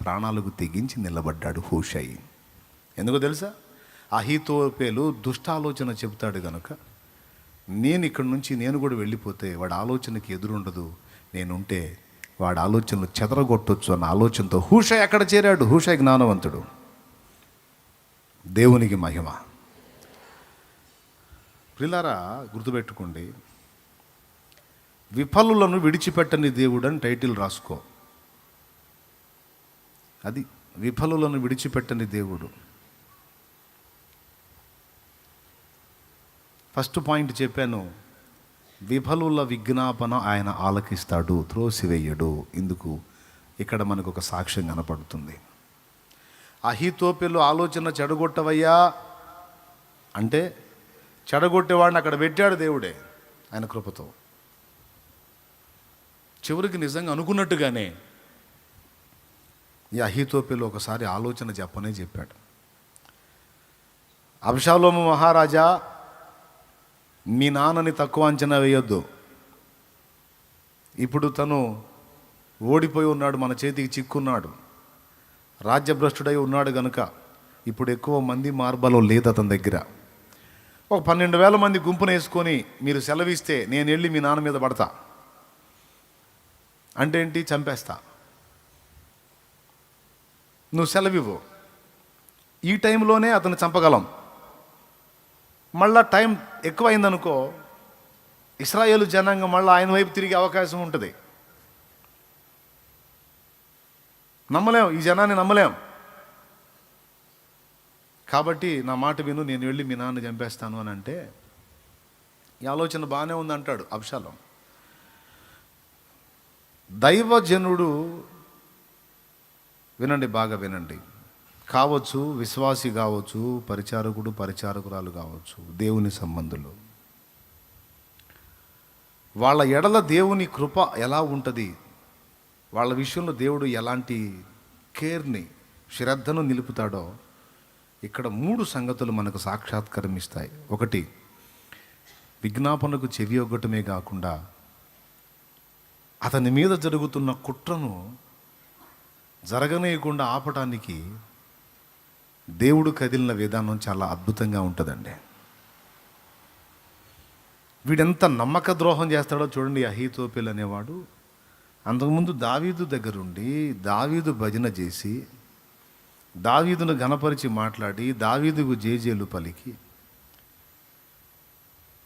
ప్రాణాలకు తెగించి నిలబడ్డాడు హూషై. ఎందుకో తెలుసా? అహీతోపేలు దుష్టాలోచన చెబుతాడు కనుక, నేను ఇక్కడి నుంచి నేను కూడా వెళ్ళిపోతే వాడి ఆలోచనకి ఎదురుండదు, నేనుంటే వాడి ఆలోచనలు చెదరగొట్టొచ్చు అన్న ఆలోచనతో హూషై అక్కడ చేరాడు. హూషై జ్ఞానవంతుడు. దేవునికి మహిమ. ప్రిలారా గుర్తుపెట్టుకోండి, విఫలులను విడిచిపెట్టని దేవుడు అని టైటిల్ రాసుకో. అది విఫలులను విడిచిపెట్టని దేవుడు. ఫస్ట్ పాయింట్ చెప్పాను, విఫలుల విజ్ఞాపన ఆయన ఆలకిస్తాడు, త్రోసివేయడు. ఇందుకు ఇక్కడ మనకు ఒక సాక్ష్యం కనపడుతుంది. అహీతోపెలు ఆలోచన చెడగొట్టవయ్యా అంటే, చెడగొట్టేవాడిని అక్కడ పెట్టాడు దేవుడే ఆయన కృపతో. చివరికి నిజంగా అనుకున్నట్టుగానే ఈ అహీతోపెలు ఒకసారి ఆలోచన చెప్పాడు. అబ్షాలోము మహారాజా, మీ నాన్నని తక్కువ అంచనా వేయొద్దు, ఇప్పుడు తను ఓడిపోయి ఉన్నాడు, మన చేతికి చిక్కున్నాడు, రాజ్యభ్రష్టుడై ఉన్నాడు గనుక ఇప్పుడు ఎక్కువ మంది మార్బలం లేదు అతని దగ్గర. ఒక 12,000 మంది గుంపును వేసుకొని మీరు సెలవిస్తే నేను వెళ్ళి మీ నాన్న మీద పడతా అంటే ఏంటి, చంపేస్తా, నువ్వు సెలవివ్వు. ఈ టైంలోనే అతను చంపగలం. మళ్ళా టైం ఎక్కువైందనుకో, ఇశ్రాయేలు జనాంగం మళ్ళీ ఆయన వైపు తిరిగే అవకాశం ఉంటుంది. నమ్మలేం, ఈ జనాన్ని నమ్మలేం. కాబట్టి నా మాట విను, నేను వెళ్ళి మీ నాన్న చంపేస్తాను అని అంటే, ఈ ఆలోచన బాగానే ఉంది అంటాడు అబ్షాలోం. దైవజనుడు వినండి, బాగా వినండి. కావచ్చు, విశ్వాసి కావచ్చు, పరిచారకుడు పరిచారకురాలు కావచ్చు, దేవుని సంబంధులు, వాళ్ళ ఎడల దేవుని కృప ఎలా ఉంటుంది, వాళ్ళ విషయంలో దేవుడు ఎలాంటి కేర్ని, శ్రద్ధను నిలుపుతాడో ఇక్కడ 3 సంగతులు మనకు సాక్షాత్కారం ఇస్తాయి. ఒకటి, విజ్ఞాపనకు చెవి ఒగ్గటమే కాకుండా అతని మీద జరుగుతున్న కుట్రను జరగనీయకుండా ఆపటానికి దేవుడు కదిలిన విధానం చాలా అద్భుతంగా ఉంటుందండి. వీడెంత నమ్మక ద్రోహం చేస్తాడో చూడండి. అహీతోపెలు అనేవాడు అంతకుముందు దావీదు దగ్గరుండి దావీదు భజన చేసి దావీదును ఘనపరిచి మాట్లాడి దావీదుకు జేజేలు పలికి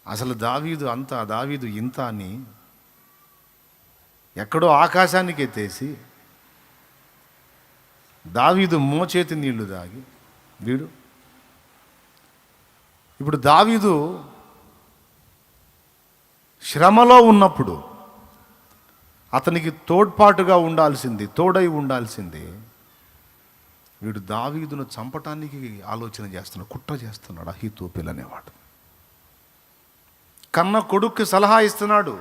అసలు దావీదు అంత దావీదు ఇంత అని ఎక్కడో ఆకాశానికి ఎత్తేసి దావీదు మోచేతి నీళ్లు తాగి వీడు ఇప్పుడు దావీదు శ్రమలో ఉన్నప్పుడు అతనికి తోడ్పాటుగా ఉండాల్సింది, తోడై ఉండాల్సింది, వీడు దావీదును చంపటానికి ఆలోచన చేస్తున్నాడు, కుట్ర చేస్తున్నాడు. అహీతోపెలు అనేవాడు కన్న కొడుక్కి సలహా ఇస్తున్నాడు,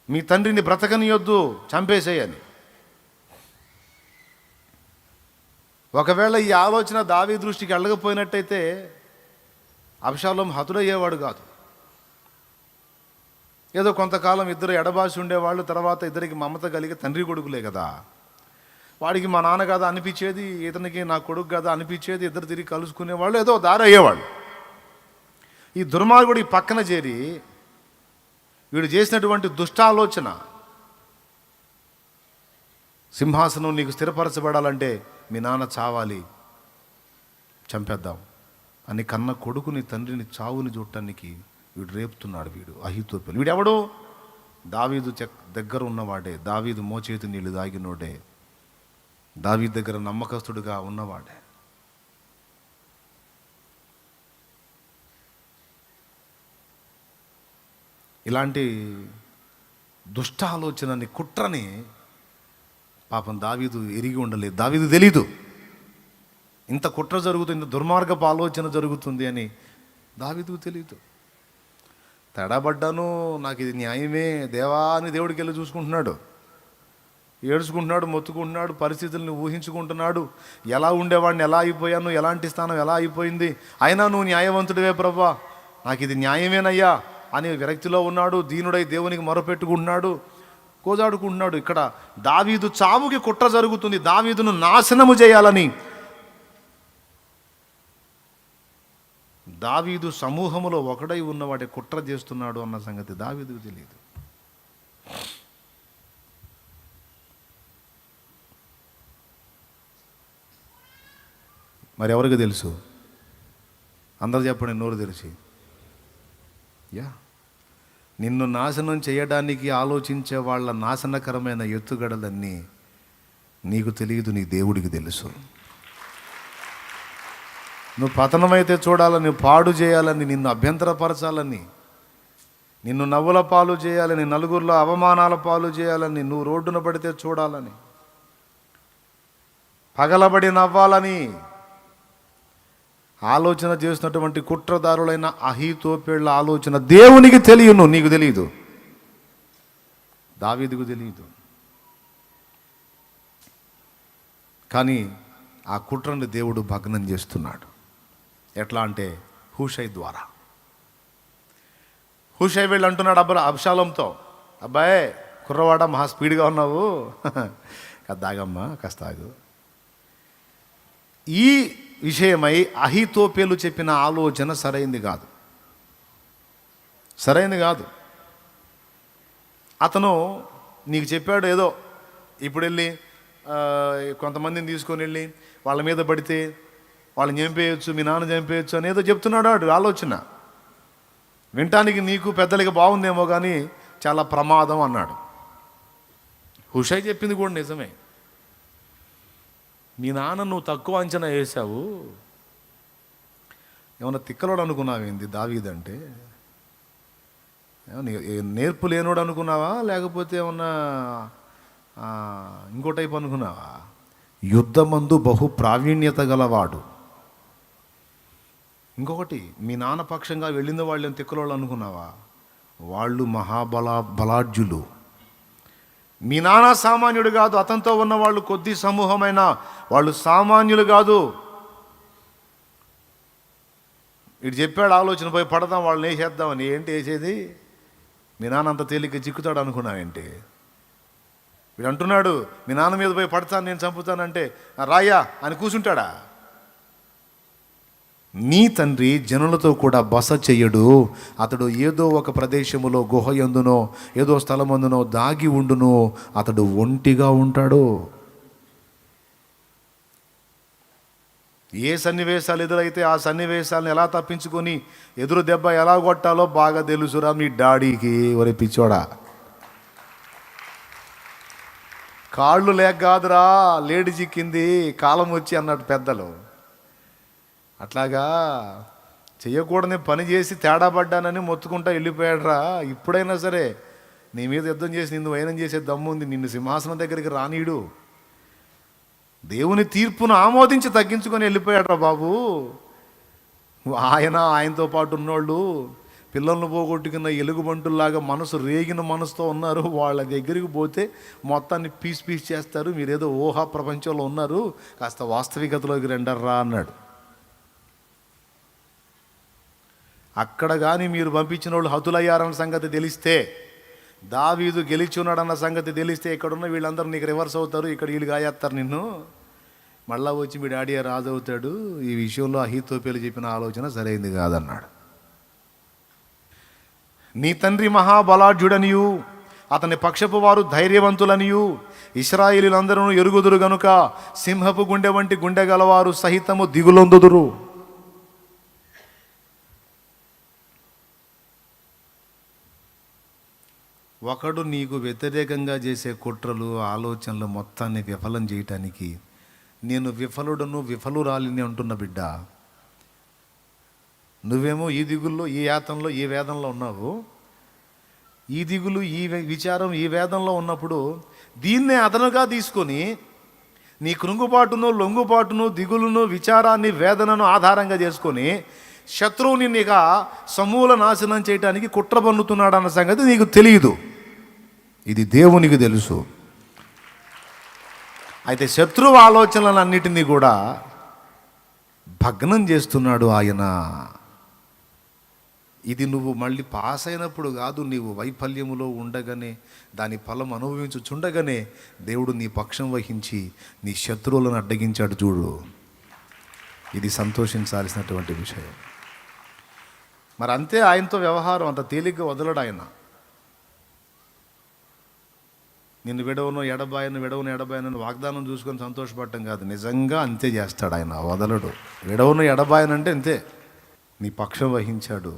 మీ తండ్రిని బ్రతకనియొద్దు, చంపేసేయని. ఒకవేళ ఈ ఆలోచన దావీదు దృష్టికి వెళ్ళకపోయినట్టయితే అబ్షాలోం హతుడయ్యేవాడు కాదు. ఏదో కొంతకాలం ఇద్దరు ఎడబాసి ఉండేవాళ్ళు, తర్వాత ఇద్దరికి మమత కలిగి తండ్రి కొడుకులే కదా, వాడికి మా నాన్న కదా అనిపించేది, ఇతనికి నా కొడుకు కదా అనిపించేది, ఇద్దరు తిరిగి కలుసుకునేవాళ్ళు, ఏదో దారి అయ్యేవాళ్ళు. ఈ దుర్మార్గుడు ఈ పక్కన చేరి వీడు చేసినటువంటి దుష్టాలోచన, సింహాసనం నీకు స్థిరపరచబడాలంటే మీ నాన్న చావాలి, చంపేద్దాం అని కన్న కొడుకుని తండ్రిని చావుని చూడటానికి వీడు రేపుతున్నాడు. వీడు అహీతోపెలు. వీడెవడు? దావీదు దగ్గర ఉన్నవాడే, దావీదు మోచేతి నీళ్లు దాగినోడే, దావీదు దగ్గర నమ్మకస్తుడుగా ఉన్నవాడే. ఇలాంటి దుష్ట ఆలోచనని, కుట్రని పాపం దావీదు ఎరిగి ఉండలేదు. దావీదు తెలీదు ఇంత కుట్ర జరుగుతుంది, ఇంత దుర్మార్గపు ఆలోచన జరుగుతుంది అని దావీదుకు తెలీదు. తడబడ్డాను, నాకు ఇది న్యాయమే దేవా అని దేవుడికి వెళ్ళి చూసుకుంటున్నాడు, ఏడుచుకుంటున్నాడు, మొత్తుకుంటున్నాడు, పరిస్థితులను ఊహించుకుంటున్నాడు. ఎలా ఉండేవాడిని ఎలా అయిపోయాను, ఎలాంటి స్థానం ఎలా అయిపోయింది, అయినా నువ్వు న్యాయవంతుడివే ప్రభా, నాకు ఇది న్యాయమేనయ్యా అని విరక్తిలో ఉన్నాడు. దీనుడై దేవునికి మొరపెట్టుకుంటున్నాడు, కోజాడుకుంటున్నాడు. ఇక్కడ దావీదు చావుకి కుట్ర జరుగుతుంది, దావీదును నాశనము చేయాలని. దావీదు సమూహములో ఒకడై ఉన్నవాడే కుట్ర చేస్తున్నాడు అన్న సంగతి దావీదుకు తెలియదు. మరి ఎవరికి తెలుసు? అందరూ చెప్పండి నోరు తెరిచి. నిన్ను నాశనం చేయడానికి ఆలోచించే వాళ్ళ నాశనకరమైన ఎత్తుగడలన్నీ నీకు తెలియదు, నీ దేవుడికి తెలుసు. నువ్వు పతనమైతే చూడాలని, పాడు చేయాలని, నిన్ను అభ్యంతరపరచాలని, నిన్ను నవ్వుల పాలు చేయాలని, నలుగురిలో అవమానాల పాలు చేయాలని, నువ్వు రోడ్డున పడితే చూడాలని, పగలబడి నవ్వాలని ఆలోచన చేసినటువంటి కుట్రదారులైన అహీతోపెళ్ల ఆలోచన దేవునికి తెలియను, నీకు తెలియదు, దావీదుకు తెలియదు. కానీ ఆ కుట్రని దేవుడు భగ్నం చేస్తున్నాడు. ఎట్లా అంటే హూషై ద్వారా. హూషై వెళ్ళి అంటున్నాడు అబ్షాలోంతో, అబ్బాయే కుర్రవాడ మహా స్పీడ్గా ఉన్నావు, దాగమ్మా కాస్త ఆగు. ఈ విషయమై అహీతోపెలు చెప్పిన ఆలోచన సరైంది కాదు, సరైంది కాదు. అతను నీకు చెప్పాడు ఏదో, ఇప్పుడు వెళ్ళి కొంతమందిని తీసుకొని వెళ్ళి వాళ్ళ మీద పడితే వాళ్ళని చంపేయచ్చు, మీ నాన్న చంపేయచ్చు అని ఏదో చెప్తున్నాడు వాడు ఆలోచన. వినటానికి నీకు పెద్దలకి బాగుందేమో కానీ చాలా ప్రమాదం అన్నాడు. హుషై చెప్పింది కూడా నిజమే. మీ నాన్న నువ్వు తక్కువ అంచనా వేసావు, ఏమన్నా తిక్కలోడు అనుకున్నావేంది దావీదంటే? నేర్పు లేనోడు అనుకున్నావా, లేకపోతే ఏమన్నా ఇంకో టైప్ అనుకున్నావా? యుద్ధమందు బహు ప్రావీణ్యత గలవాడు. ఇంకొకటి, మీ నాన్న పక్షంగా వెళ్ళిన వాళ్ళు ఏం తిక్కలోళ్ళు అనుకున్నావా? వాళ్ళు బలాఢ్యులు. మీ నాన్న సామాన్యుడు కాదు, అతనితో ఉన్న వాళ్ళు కొద్ది సమూహమైన వాళ్ళు సామాన్యులు కాదు. ఇటు చెప్పాడు ఆలోచన, పోయి పడదాం వాళ్ళని వేసేద్దామని. ఏంటి వేసేది? మీ నాన్న అంత తేలిక చిక్కుతాడు అనుకున్నావేంటి? వీడు అంటున్నాడు, మీ నాన్న మీద పోయి పడతాను, నేను చంపుతానంటే రాయా అని కూర్చుంటాడా? నీ తండ్రి జనులతో కూడా బస చెయ్యడు. అతడు ఏదో ఒక ప్రదేశములో గుహ యందునో ఏదో స్థలమందునో దాగి ఉండును. అతడు ఒంటిగా ఉంటాడు. ఏ సన్నివేశాలు ఎదురైతే ఆ సన్నివేశాలను ఎలా తప్పించుకొని ఎదురు దెబ్బ ఎలా కొట్టాలో బాగా తెలుసురా మీ డాడీకి. ఒరే పిచ్చోడా, కాళ్ళు లేక కాదురా లేడి చిక్కింది కాలం వచ్చి అన్నట్టు పెద్దలు. అట్లాగా చెయ్యకూడని పని చేసి తేడా పడ్డానని మొత్తుకుంటా వెళ్ళిపోయాడురా. ఇప్పుడైనా సరే నీ మీద యుద్ధం చేసి నిన్ను వైనం చేసే దమ్ము ఉంది. నిన్ను సింహాసనం దగ్గరికి రానీయుడు. దేవుని తీర్పును ఆమోదించి తగ్గించుకొని వెళ్ళిపోయాడురా బాబు. ఆయనతో పాటు ఉన్నోళ్ళు పిల్లలను పోగొట్టుకున్న ఎలుగుబంటుల్లాగా మనసు రేగిన మనసుతో ఉన్నారు. వాళ్ళ దగ్గరికి పోతే మొత్తాన్ని పీస్ చేస్తారు. మీరేదో ఊహా ప్రపంచంలో ఉన్నారు, కాస్త వాస్తవికతలోకి రెండర్రా అన్నాడు. అక్కడ కానీ మీరు పంపించిన వాళ్ళు హతులయ్యారన్న సంగతి తెలిస్తే, దావీదు గెలిచి ఉన్నాడన్న సంగతి తెలిస్తే, ఇక్కడున్న వీళ్ళందరూ నీకు రివర్స్ అవుతారు, ఇక్కడ వీళ్ళు గాయేస్తారు నిన్ను. మళ్ళా వచ్చి మీ డాడీ రాజు అవుతాడు. ఈ విషయంలో అహీతోపెలు చెప్పిన ఆలోచన సరైంది కాదన్నాడు. నీ తండ్రి మహాబలాఢ్యుడనియు అతని పక్షపు వారు ధైర్యవంతులనియు ఇశ్రాయేలీలందరూ ఎరుగుదురు గనుక సింహపు గుండె వంటి గుండె గలవారు సహితము దిగులొందుదురు. ఒకడు నీకు వ్యతిరేకంగా చేసే కుట్రలు ఆలోచనలు మొత్తాన్ని విఫలం చేయటానికి, నేను విఫలుడను విఫలురాలిని అంటున్న బిడ్డ, నువ్వేమో ఈ దిగుల్లో ఈ యాతంలో ఈ వేదంలో ఉన్నావు. ఈ దిగులు ఈ విచారం ఈ వేదంలో ఉన్నప్పుడు దీన్నే అదనుగా తీసుకొని నీ కృంగుబాటును లొంగుబాటును దిగులును విచారాన్ని వేదనను ఆధారంగా చేసుకొని శత్రువుని నీక సమూల నాశనం చేయడానికి కుట్ర పన్నుతున్నాడు అన్న సంగతి నీకు తెలియదు. ఇది దేవునికి తెలుసు. అయితే శత్రువు ఆలోచనలన్నిటినీ కూడా భగ్నం చేస్తున్నాడు ఆయన. ఇది నువ్వు మళ్ళీ పాస్ అయినప్పుడు కాదు, నీవు వైఫల్యములో ఉండగానే దాని ఫలం అనుభవించుచుండగానే దేవుడు నీ పక్షం వహించి నీ శత్రువులను అడ్డగించాడు చూడు. ఇది సంతోషించాల్సినటువంటి విషయం. మరి అంతే, ఆయనతో వ్యవహారం అంత తేలిగ్గా వదలడు ఆయన. నిన్ను విడవను ఎడబాయను వాగ్దానం చూసుకొని సంతోషపడటం కాదు, నిజంగా అంతే చేస్తాడు ఆయన. వదలడు. విడవను ఎడబాయనంటే అంతే. నీ పక్షం వహించాడు.